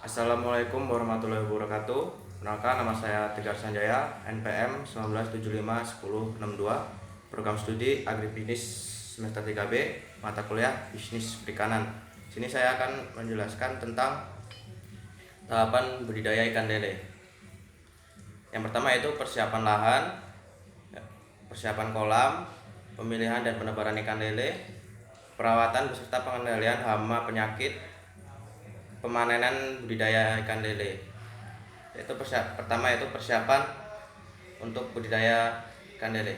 Assalamualaikum warahmatullahi wabarakatuh. Perkenalkan, nama saya Tegar Sanjaya, NPM 19751062, program studi Agribisnis semester 3B, mata kuliah Bisnis Perikanan. Sini saya akan menjelaskan tentang tahapan budidaya ikan lele. Yang pertama yaitu persiapan lahan, persiapan kolam, pemilihan dan penebaran ikan lele, perawatan beserta pengendalian hama penyakit, pemanenan budidaya ikan lele. Pertama yaitu persiapan untuk budidaya ikan lele.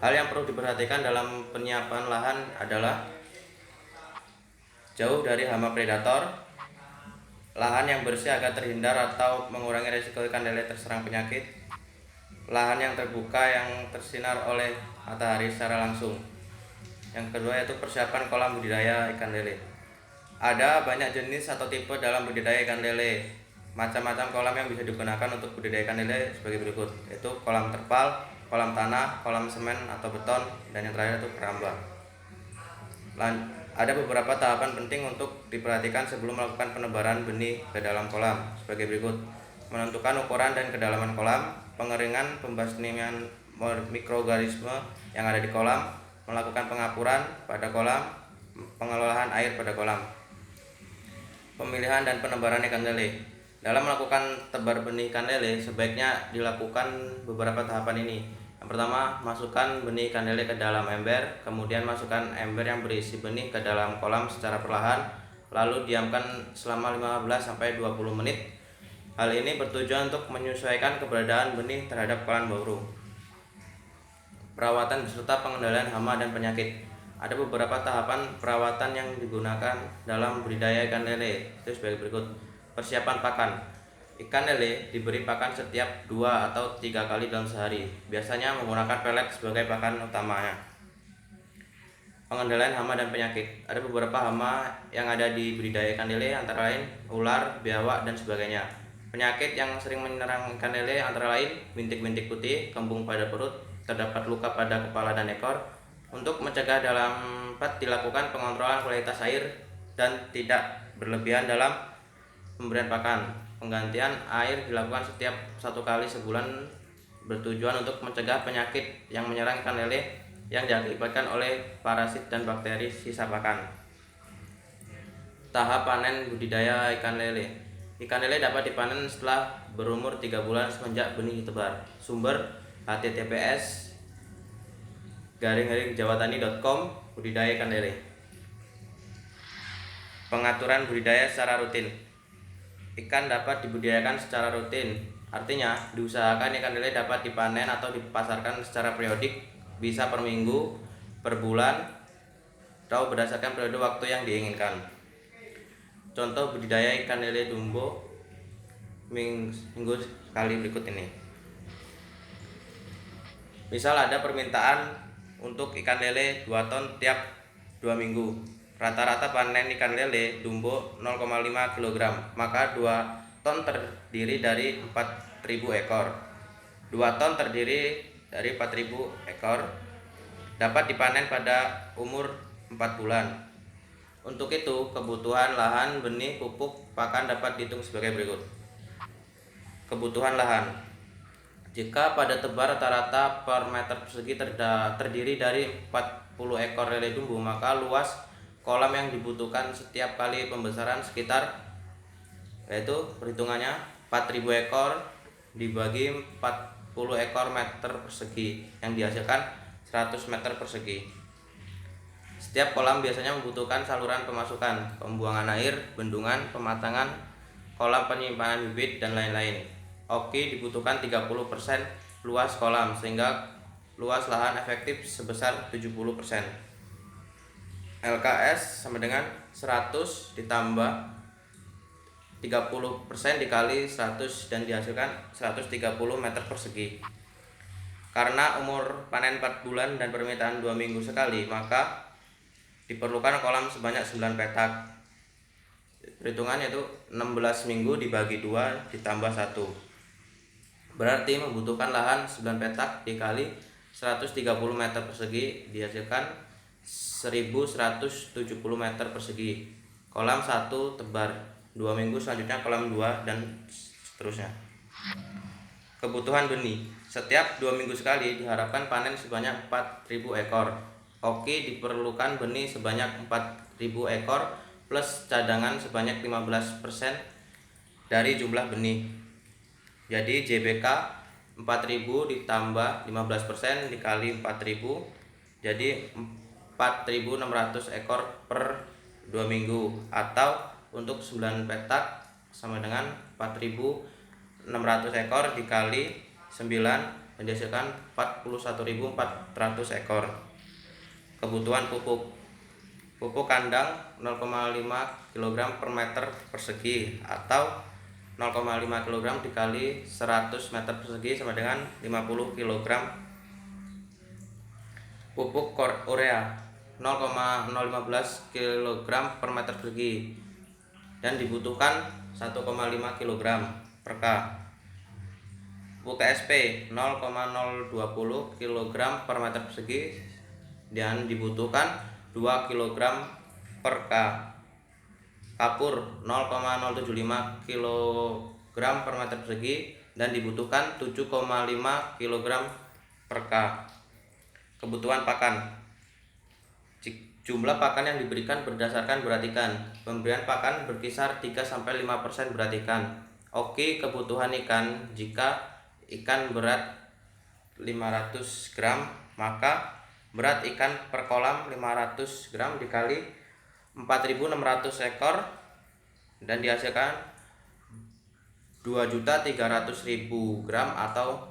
Hal yang perlu diperhatikan dalam penyiapan lahan adalah jauh dari hama predator, lahan yang bersih agar terhindar atau mengurangi risiko ikan lele terserang penyakit, lahan yang terbuka yang tersinar oleh matahari secara langsung. Yang kedua yaitu persiapan kolam budidaya ikan lele. Ada banyak jenis atau tipe dalam budidaya ikan lele. Macam-macam kolam yang bisa digunakan untuk budidaya ikan lele sebagai berikut, yaitu kolam terpal, kolam tanah, kolam semen atau beton, dan yang terakhir itu keramba. Ada beberapa tahapan penting untuk diperhatikan sebelum melakukan penebaran benih ke dalam kolam sebagai berikut: menentukan ukuran dan kedalaman kolam, pengeringan, pembasmian mikroorganisme yang ada di kolam, melakukan pengapuran pada kolam, pengelolaan air pada kolam. Pemilihan dan penebaran ikan lele. Dalam melakukan tebar benih ikan lele, sebaiknya dilakukan beberapa tahapan ini. Yang pertama, masukkan benih ikan lele ke dalam ember, kemudian masukkan ember yang berisi benih ke dalam kolam secara perlahan, lalu diamkan selama 15-20 menit. Hal ini bertujuan untuk menyesuaikan keberadaan benih terhadap kolam baru. Perawatan beserta pengendalian hama dan penyakit. Ada beberapa tahapan perawatan yang digunakan dalam budidaya ikan lele, itu sebagai berikut. Persiapan pakan. Ikan lele diberi pakan setiap 2 atau 3 kali dalam sehari, biasanya menggunakan pelet sebagai pakan utamanya. Pengendalian hama dan penyakit. Ada beberapa hama yang ada di budidaya ikan lele, antara lain ular, biawak, dan sebagainya. Penyakit yang sering menyerang ikan lele antara lain bintik-bintik putih, kembung pada perut, terdapat luka pada kepala dan ekor. Untuk mencegah dapat dilakukan pengontrolan kualitas air dan tidak berlebihan dalam pemberian pakan. Penggantian air dilakukan setiap 1 kali sebulan, bertujuan untuk mencegah penyakit yang menyerang ikan lele yang diakibatkan oleh parasit dan bakteri sisa pakan. Tahap panen budidaya ikan lele. Ikan lele dapat dipanen setelah berumur 3 bulan semenjak benih ditebar. Sumber https://jawatani.com. Budidaya ikan lele. Pengaturan budidaya secara rutin. Ikan dapat dibudidayakan secara rutin, artinya diusahakan ikan lele dapat dipanen atau dipasarkan secara periodik, bisa per minggu, per bulan, atau berdasarkan periode waktu yang diinginkan. Contoh budidaya ikan lele dumbo minggu sekali berikut ini. Misal ada permintaan untuk ikan lele 2 ton tiap 2 minggu. Rata-rata panen ikan lele dumbo 0,5 kg, maka 2 ton terdiri dari 4.000 ekor. 2 ton terdiri dari 4.000 ekor dapat dipanen pada umur 4 bulan. Untuk itu, kebutuhan lahan, benih, pupuk, pakan dapat dihitung sebagai berikut. Kebutuhan lahan. Jika pada tebar rata-rata per meter persegi terdiri dari 40 ekor lele dumbo, maka luas kolam yang dibutuhkan setiap kali pembesaran sekitar, yaitu perhitungannya 4.000 ekor dibagi 40 ekor meter persegi yang dihasilkan 100 meter persegi. Setiap kolam biasanya membutuhkan saluran pemasukan, pembuangan air, bendungan, pematangan, kolam penyimpanan bibit, dan lain-lain. Oki dibutuhkan 30% luas kolam, sehingga luas lahan efektif sebesar 70%. LKS sama dengan 100 ditambah 30% dikali 100 dan dihasilkan 130 meter persegi. Karena umur panen 4 bulan dan permintaan 2 minggu sekali, maka diperlukan kolam sebanyak 9 petak. Perhitungannya itu 16 minggu dibagi 2 ditambah 1. Berarti membutuhkan lahan 9 petak dikali 130 meter persegi, dihasilkan 1170 meter persegi. Kolam 1 tebar 2 minggu selanjutnya kolam 2, dan seterusnya. Kebutuhan benih. Setiap 2 minggu sekali diharapkan panen sebanyak 4.000 ekor. Oki diperlukan benih sebanyak 4.000 ekor plus cadangan sebanyak 15% dari jumlah benih. Jadi JBK 4.000 ditambah 15% dikali 4.000, jadi 4.600 ekor per 2 minggu, atau untuk 9 petak sama dengan 4.600 ekor dikali 9 menghasilkan 41.400 ekor. Kebutuhan pupuk. Pupuk kandang 0,5 kg per meter persegi atau 0,5 kg dikali 100 meter persegi sama dengan 50 kg. Pupuk urea 0,015 kg per meter persegi dan dibutuhkan 1,5 kg per K. Pupuk TSP 0,020 kg per meter persegi dan dibutuhkan 2 kg per K. Kapur 0,075 kg per meter persegi dan dibutuhkan 7,5 kg per K. Kebutuhan pakan. Jumlah pakan yang diberikan berdasarkan berat ikan. Pemberian pakan berkisar 3-5% berat ikan. Oki kebutuhan ikan. Jika ikan berat 500 gram, maka berat ikan per kolam 500 gram dikali 4.600 ekor dan dihasilkan 2.300.000 gram atau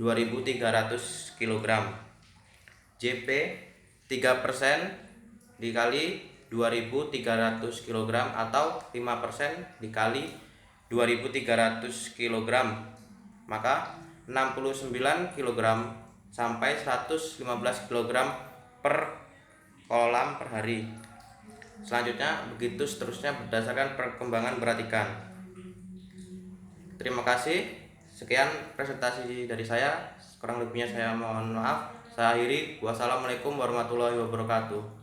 2.300 kg. JP 3% dikali 2.300 kg atau 5% dikali 2.300 kg, maka 69 kg sampai 115 kg per kolam per hari. Selanjutnya begitu seterusnya berdasarkan perkembangan berat ikan. Terima kasih. Sekian presentasi dari saya. Kurang lebihnya saya mohon maaf. Saya akhiri. Wassalamualaikum warahmatullahi wabarakatuh.